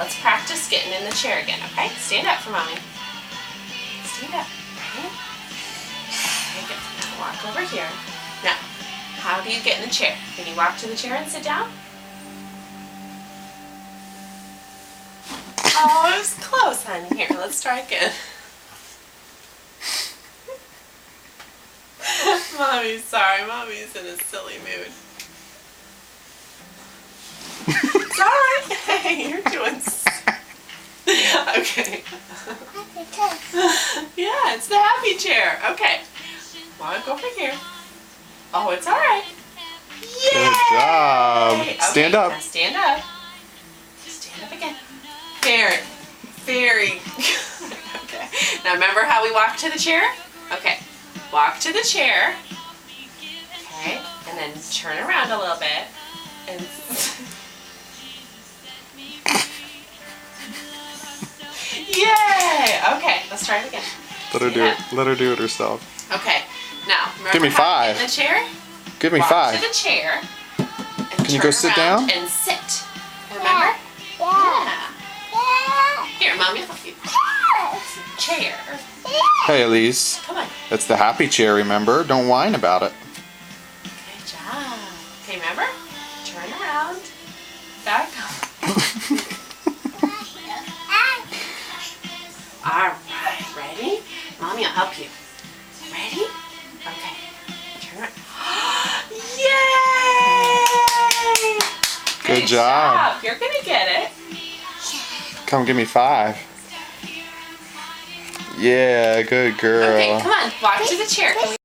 let's practice getting in the chair again, okay? Stand up for mommy. Stand up, right? Okay, good. Now walk over here. Now, how do you get in the chair? Can you walk to the chair and sit down? Oh, it was close, honey. Here, let's try again. Mommy's sorry. Mommy's in a silly mood. It's alright. Hey, you're doing okay. Yeah, it's the happy chair. Okay. Walk over here. Oh, it's alright. Yay! Good job. Okay, Stand up. Now stand up. Stand up again. Very good. Okay. Now remember how we walked to the chair? Okay. Walk to the chair. Okay. And then turn around a little bit. And yay! Okay, let's try it again. Let her do it. Let her do it herself. Okay. Now, remember Give me how to 5. get in the chair? Give me Walk 5. to the chair. And Can you go turn sit around down? and sit. Remember? Yeah. Here, Mommy will help you. Chair. Hey, Elise. Come on. It's the happy chair, remember? Don't whine about it. Good job. Okay, remember? Turn around. Back up. All right. Ready? Mommy will help you. Ready? Okay. Turn around. Yay! Good job. You're going to get it. Come give me 5. Yeah, good girl. Okay, come on. Walk to the chair. Can we